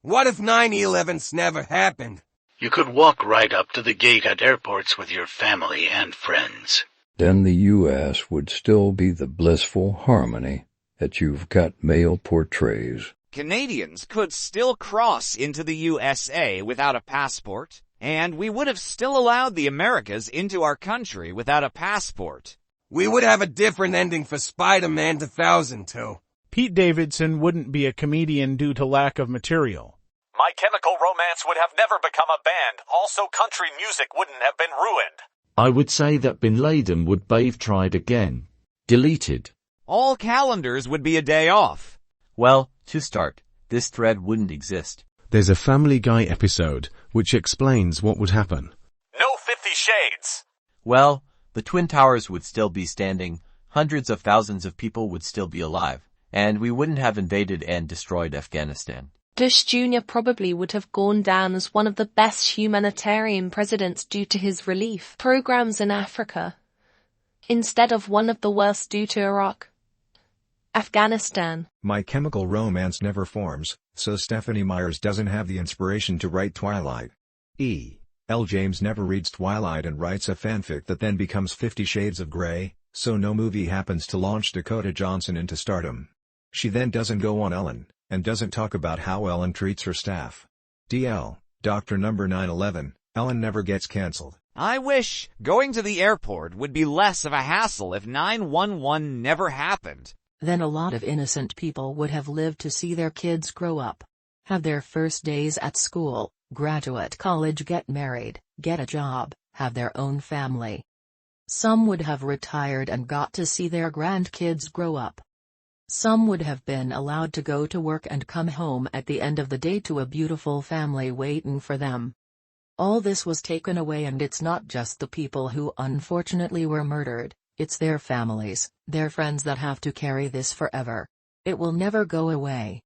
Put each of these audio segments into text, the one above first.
What if 9/11's never happened? You could walk right up to the gate at airports with your family and friends. Then the U.S. would still be the blissful harmony that you've got mail portrays. Canadians could still cross into the USA without a passport, and we would have still allowed the Americas into our country without a passport. We would have a different ending for Spider-Man 2002. Pete Davidson wouldn't be a comedian due to lack of material. My Chemical Romance would have never become a band. Also, country music wouldn't have been ruined. I would say that Bin Laden would have tried again. Deleted. All calendars would be a day off. Well, to start, this thread wouldn't exist. There's a Family Guy episode which explains what would happen. No 50 Shades. Well, the Twin Towers would still be standing, hundreds of thousands of people would still be alive, and we wouldn't have invaded and destroyed Afghanistan. Bush Jr. probably would have gone down as one of the best humanitarian presidents due to his relief programs in Africa, instead of one of the worst due to Iraq. Afghanistan. My Chemical Romance never forms, so Stephenie Meyers doesn't have the inspiration to write Twilight. E.L. James never reads Twilight and writes a fanfic that then becomes 50 Shades of Grey, so no movie happens to launch Dakota Johnson into stardom. She then doesn't go on Ellen, and doesn't talk about how Ellen treats her staff. DL, Dr. Number 9/11, Ellen never gets cancelled. I wish going to the airport would be less of a hassle if 9/11 never happened. Then a lot of innocent people would have lived to see their kids grow up, have their first days at school, graduate college, get married, get a job, have their own family. Some would have retired and got to see their grandkids grow up. Some would have been allowed to go to work and come home at the end of the day to a beautiful family waiting for them. All this was taken away, and it's not just the people who unfortunately were murdered, it's their families, their friends that have to carry this forever. It will never go away.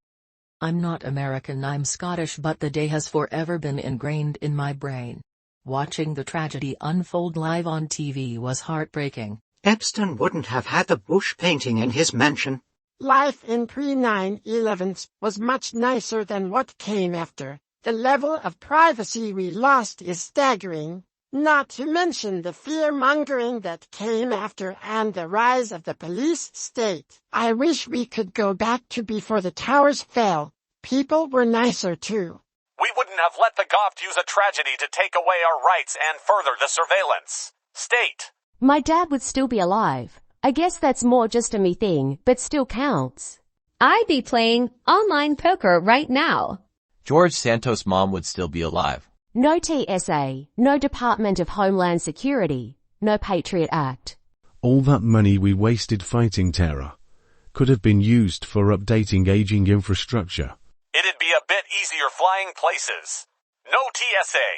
I'm not American, I'm Scottish, but the day has forever been ingrained in my brain. Watching the tragedy unfold live on TV was heartbreaking. Epstein wouldn't have had the Bush painting in his mansion. Life in pre-9/11 was much nicer than what came after. The level of privacy we lost is staggering, not to mention the fear-mongering that came after and the rise of the police state. I wish we could go back to before the towers fell. People were nicer too. We wouldn't have let the Goft use a tragedy to take away our rights and further the surveillance state. My dad would still be alive. I guess that's more just a me thing, but still counts. I'd be playing online poker right now. George Santos' mom would still be alive. No TSA, no Department of Homeland Security, no Patriot Act. All that money we wasted fighting terror could have been used for updating aging infrastructure. It'd be a bit easier flying places. No TSA,